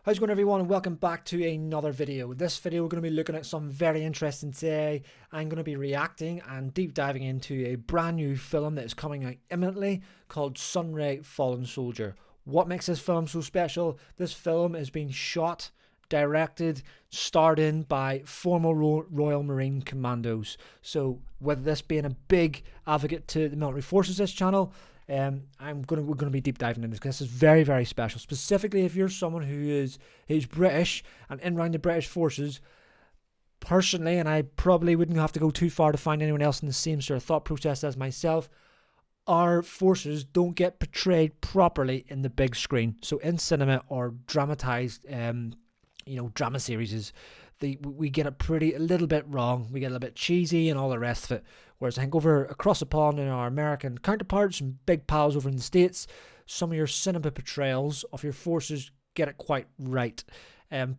How's it going, everyone, and welcome back to another video. This video we're going to be looking at something very interesting today. I'm going to be reacting and deep diving into a brand new film that is coming out imminently called Sunray Fallen Soldier. What makes this film so special? This film is being shot, directed, starred in by former Royal Marine Commandos. So with this being a big advocate to the military forces, this channel, we're gonna be deep diving into this because this is very, very special. Specifically, if you're someone who's British and in around the British forces, personally, and I probably wouldn't have to go too far to find anyone else in the same sort of thought process as myself, our forces don't get portrayed properly in the big screen. So in cinema or dramatized, drama series, we get it a little bit wrong. We get a little bit cheesy and all the rest of it. Whereas I think over across the pond in our American counterparts and big pals over in the States, some of your cinema portrayals of your forces get it quite right.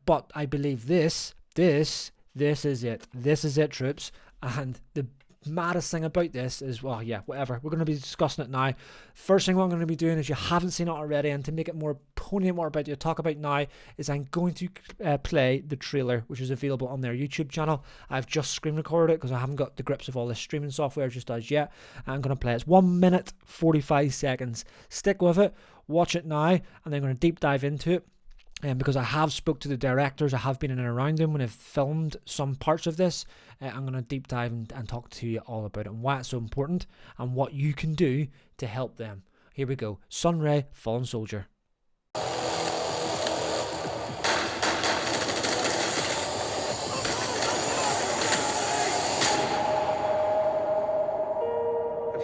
But I believe this is it. This is it, troops. And the maddest thing about this is, well, yeah, whatever. We're going to be discussing it now. First thing what I'm going to be doing, if you haven't seen it already, and to make it more poignant, more about you to talk about now, is I'm going to play the trailer, which is available on their YouTube channel. I've just screen recorded it because I haven't got the grips of all this streaming software just as yet. I'm going to play it. It's 1 minute 45 seconds. Stick with it, watch it now, and then I'm going to deep dive into it. Because I have spoke to the directors, I have been in and around them when I've filmed some parts of this. I'm going to deep dive and talk to you all about it and why it's so important and what you can do to help them. Here we go. Sunray Fallen Soldier. Have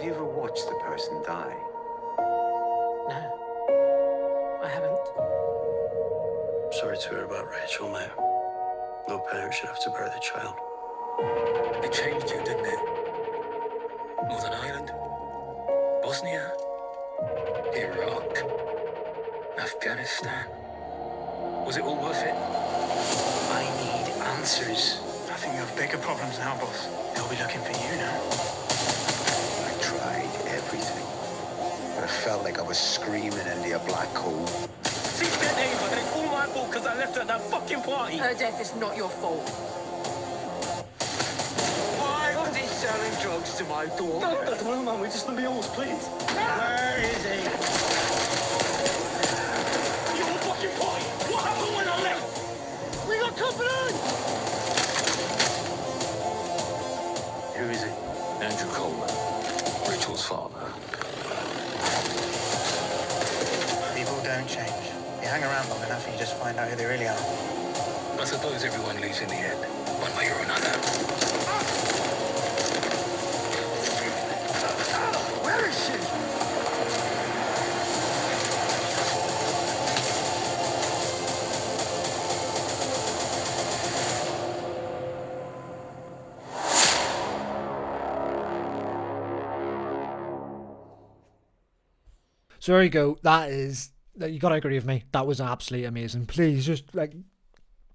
you ever watched a person die? No, I haven't. Sorry to hear about Rachel, mate. No parent should have to bury their child. It changed you, didn't it? Northern Ireland, Bosnia, Iraq, Afghanistan. Was it all worth it? I need answers. I think you have bigger problems now, boss. They'll be looking for you now. I tried everything, but I felt like I was screaming into a black hole. She's dead, Ava, and it's all my fault because I left her at that fucking party. Her death is not your fault. Why was he selling drugs to my daughter? I don't know, man. We just want to be honest, please. Where is he? Your fucking party! What happened when I left? We got company! Who is it? Andrew Coleman, Rachel's father. People don't change. You hang around long enough and you just find out who they really are. I suppose everyone leaves in the end, one way or another. Where is she? So there you go. You gotta agree with me. That was absolutely amazing. Please, just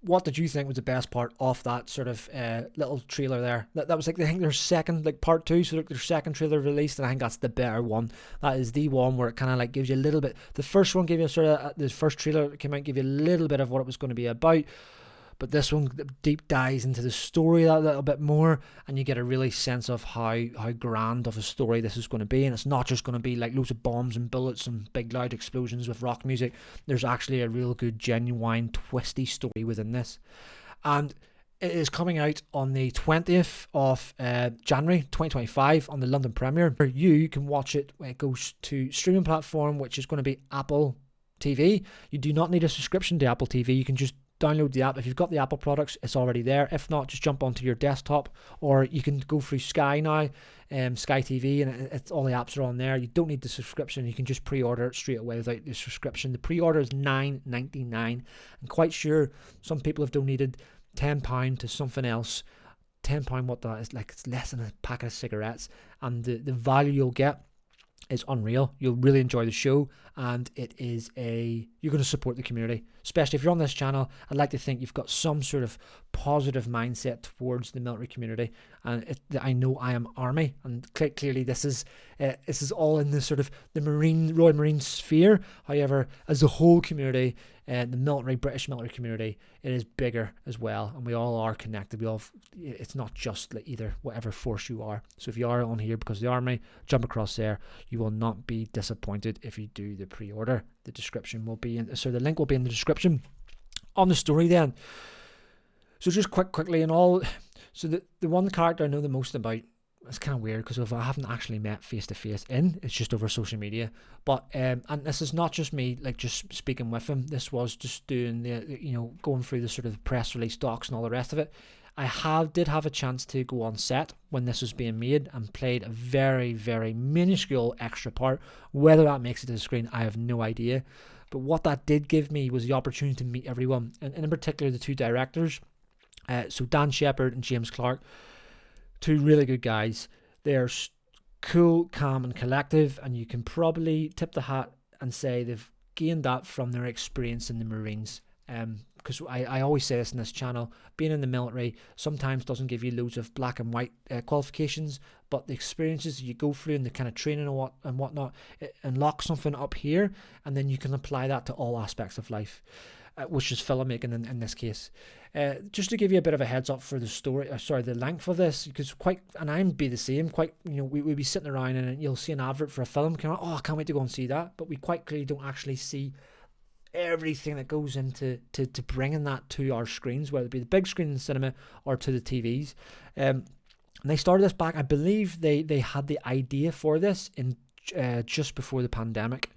what did you think was the best part of that sort of little trailer there? That was I think their second, part two, so their second trailer released, and I think that's the better one. That is the one where it kind of gives you a little bit. The first one gave you the first trailer that came out gave you a little bit of what it was going to be about. But this one deep dives into the story a little bit more, and you get a really sense of how grand of a story this is going to be. And it's not just going to be loads of bombs and bullets and big loud explosions with rock music. There's actually a real good, genuine, twisty story within this. And it is coming out on the 20th of January 2025 on the London premiere. You can watch it when it goes to streaming platform, which is going to be Apple TV. You do not need a subscription to Apple TV. You can just download the app. If you've got the Apple products, it's already there. If not, just jump onto your desktop, or you can go through Sky now, Sky TV, and it's all the apps are on there. You don't need the subscription. You can just pre-order it straight away without the subscription. The pre-order is $9.99. I'm quite sure some people have donated £10 to something else. £10, what that is, it's less than a packet of cigarettes, and the value you'll get is unreal. You'll really enjoy the show, and you're going to support the community, especially if you're on this channel. I'd like to think you've got some sort of positive mindset towards the military community, and I know I am Army, and clearly this is This is all in the sort of the Royal Marine sphere. However, as a whole community, the British military community, it is bigger as well, and we all are connected. It's not just like either whatever force you are. So if you are on here because of the army, jump across there. You will not be disappointed if you do the pre-order. The description will be in, so the link will be in the description. On the story then. So just quickly and all. So the one character I know the most about, it's kind of weird because I haven't actually met face to face it's just over social media. But and this is not just me like just speaking with him. This was just doing the going through the sort of press release docs and all the rest of it. I did have a chance to go on set when this was being made and played a very, very minuscule extra part. Whether that makes it to the screen, I have no idea. But what that did give me was the opportunity to meet everyone, and in particular the two directors. So Dan Shepherd and James Clark. Two really good guys. They're cool, calm and collective, and you can probably tip the hat and say they've gained that from their experience in the Marines. Because I always say this in this channel, being in the military sometimes doesn't give you loads of black and white qualifications, but the experiences you go through and the kind of training and whatnot, it unlocks something up here, and then you can apply that to all aspects of life. Which is filmmaking in this case. Just to give you a bit of a heads up for the story, the length of this, because I'm be the same, we'll be sitting around and you'll see an advert for a film, I can't wait to go and see that, but we quite clearly don't actually see everything that goes into to bringing that to our screens, whether it be the big screen in the cinema or to the TVs. And they started this back, I believe they had the idea for this in just before the pandemic.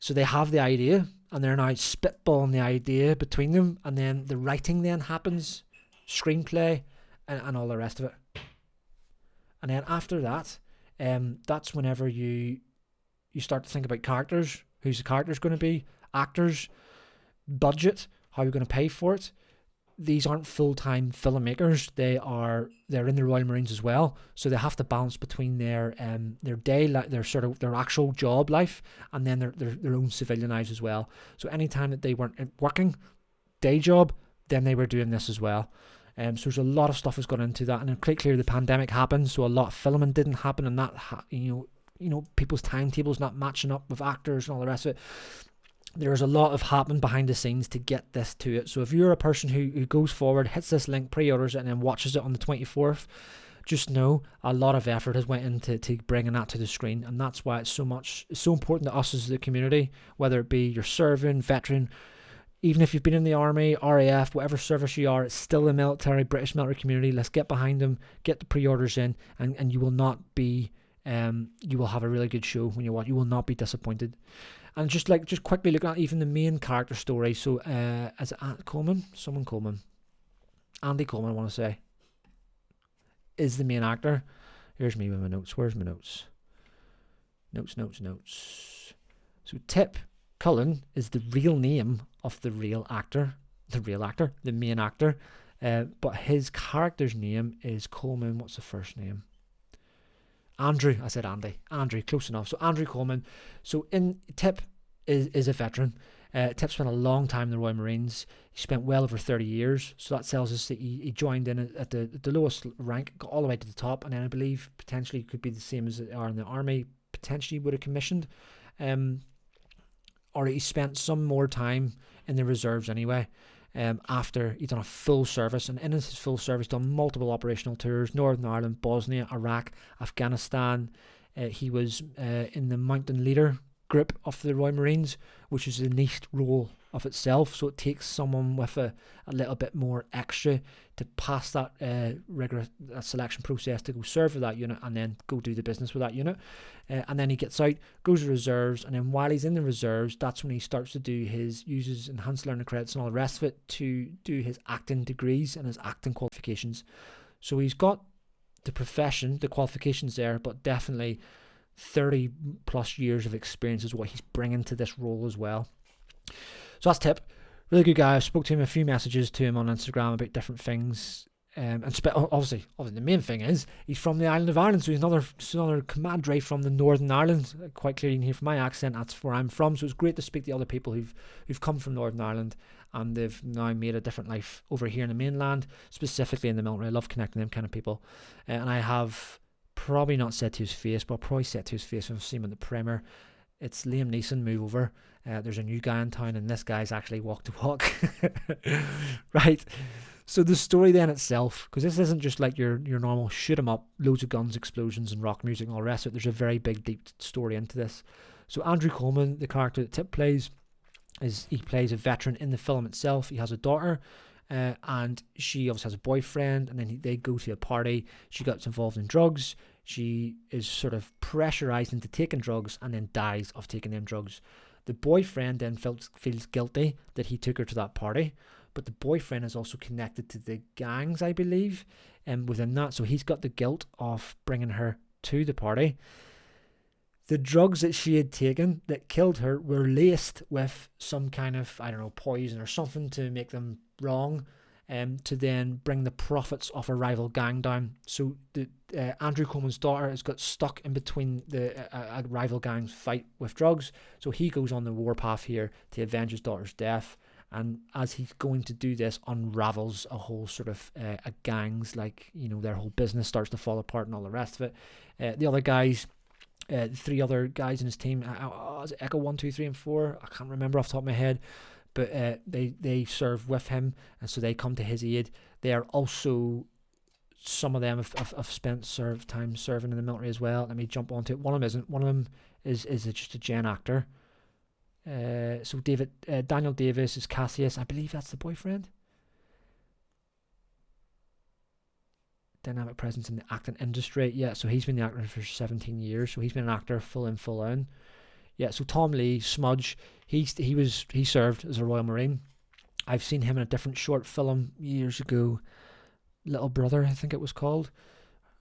So they have the idea, and they're now spitballing the idea between them, and then the writing then happens, screenplay, and all the rest of it. And then after that, that's whenever you start to think about characters, who's the characters going to be, actors, budget, how we're going to pay for it. These aren't full-time filmmakers. They're in the Royal Marines as well, so they have to balance between their their actual job life and then their own civilian lives as well. So anytime that they weren't working day job, then they were doing this as well. So there's a lot of stuff has gone into that, and it's quite clear the pandemic happened, so a lot of filming didn't happen, and that people's timetables not matching up with actors and all the rest of it. There's a lot of happening behind the scenes to get this to it. So if you're a person who goes forward, hits this link, pre-orders it, and then watches it on the 24th, just know a lot of effort has went into bringing that to the screen, and that's why it's so important to us as the community, whether it be you're serving, veteran, even if you've been in the army, RAF, whatever service you are, it's still the military, British military community. Let's get behind them, get the pre-orders in, and you will not be, you will have a really good show when you watch. You will not be disappointed. And just quickly looking at even the main character story. So, is it Coleman? Andy Coleman, I want to say, is the main actor. Here's me with my notes. Where's my notes? Notes. So, Tip Cullen is the real name of the real actor, the main actor. But his character's name is Coleman. What's the first name? Andrew. I said Andy. Andrew, close enough. So Andrew Coleman. So Tip is a veteran. Tip spent a long time in the Royal Marines. He spent well over 30 years. So that tells us that he joined in at the lowest rank, got all the way to the top, and then I believe potentially could be the same as they are in the army. Potentially would have commissioned, or he spent some more time in the reserves anyway. After he'd done a full service, and in his full service done multiple operational tours: Northern Ireland, Bosnia, Iraq, Afghanistan. He was in the Mountain Leader group of the Royal Marines, which is a niche role of itself, so it takes someone with a little bit more extra to pass that rigorous selection process to go serve with that unit and then go do the business with that unit. And then he gets out, goes to reserves, and then while he's in the reserves, that's when he starts to uses enhanced learning credits and all the rest of it to do his acting degrees and his acting qualifications. So he's got the profession, the qualifications there, but definitely 30 plus years of experience is what he's bringing to this role as well. So that's Tip. Really good guy. I spoke to him, a few messages to him on Instagram about different things. And obviously the main thing is he's from the island of Ireland, so he's another compadre from the Northern Ireland. Quite clearly you can hear from my accent, that's where I'm from. So it's great to speak to other people who've come from Northern Ireland and they've now made a different life over here in the mainland, specifically in the military. I love connecting them kind of people. And I have probably not said to his face, but I'll probably say it to his face if I've seen him in the premiere. It's Liam Neeson, move over. There's a new guy in town, and this guy's actually walk to walk. Right. So the story then itself, because this isn't just like your normal shoot 'em up, loads of guns, explosions, and rock music and all the rest of it. There's a very big, deep story into this. So Andrew Coleman, the character that Tip plays, he plays a veteran in the film itself. He has a daughter, and she obviously has a boyfriend, and then they go to a party. She gets involved in drugs. She is sort of pressurized into taking drugs and then dies of taking them drugs. The boyfriend then feels guilty that he took her to that party, but the boyfriend is also connected to the gangs, I believe, within that. So he's got the guilt of bringing her to the party. The drugs that she had taken that killed her were laced with some kind of, I don't know, poison or something to make them wrong, to then bring the profits of a rival gang down. So Andrew Coleman's daughter has got stuck in between a rival gang's fight with drugs. So he goes on the warpath here to avenge his daughter's death. And as he's going to do this, unravels a whole sort of a gang's, like, you know, their whole business starts to fall apart and all the rest of it. The other guys, 3 other guys in his team, is it Echo 1, 2, 3, and 4? I can't remember off the top of my head, but they serve with him, and so they come to his aid. They are also, some of them have spent time serving in the military as well. Let me jump onto it. One of them isn't. One of them is just a gen actor. So Daniel Davis is Cassius. I believe that's the boyfriend. Dynamic presence in the acting industry. Yeah, so he's been the actor for 17 years. So he's been an actor full in, full in. Yeah, so Tom Lee, Smudge, he served as a Royal Marine. I've seen him in a different short film years ago, Little Brother, I think it was called,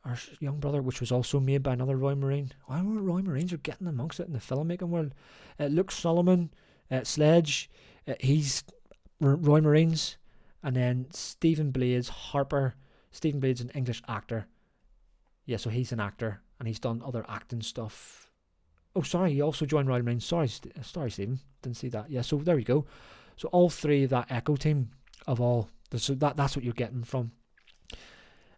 or Young Brother, which was also made by another Royal Marine. Why were Royal Marines are getting amongst it in the filmmaking world? Luke Solomon, Sledge, he's Royal Marines, and then Stephen Blades Harper. Stephen Blades is an English actor. Yeah, so he's an actor, and he's done other acting stuff. Oh, sorry, he also joined Royal Marines. Sorry, Stephen, didn't see that. Yeah, so there we go. So all 3 of that Echo team of all, so that's what you're getting from.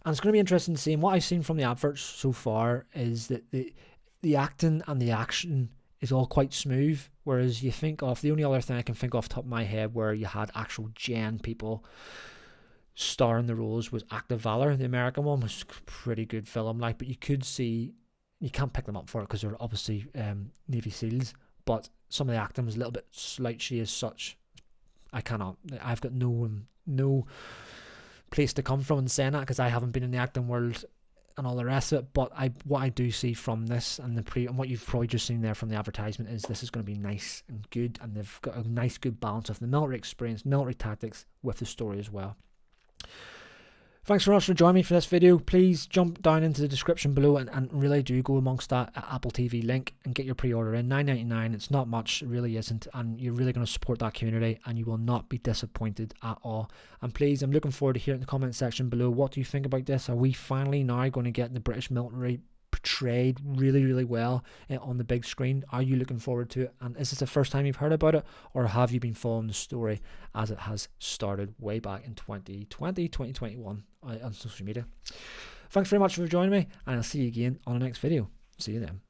And it's going to be interesting to see. And what I've seen from the adverts so far is that the acting and the action is all quite smooth. Whereas you think of, the only other thing I can think off the top of my head where you had actual gen people starring the roles was Act of Valor. The American one was a pretty good film, like, but you could see, you can't pick them up for it because they're obviously Navy SEALs, but some of the acting was a little bit slouchy as such. I've got no place to come from in saying that because I haven't been in the acting world and all the rest of it. But what I do see from this and and what you've probably just seen there from the advertisement is this is going to be nice and good, and they've got a nice good balance of the military experience, military tactics with the story as well. Thanks very much for joining me for this video. Please jump down into the description below and really do go amongst that Apple TV link and get your pre-order in. $9.99. It's not much, it really isn't, and you're really going to support that community and you will not be disappointed at all. And please, I'm looking forward to hearing in the comment section below, what do you think about this? Are we finally now going to get the British military portrayed really, really well on the big screen? Are you looking forward to it? And is this the first time you've heard about it, or have you been following the story as it has started way back in 2020, 2021 on social media? Thanks very much for joining me, and I'll see you again on the next video. See you then.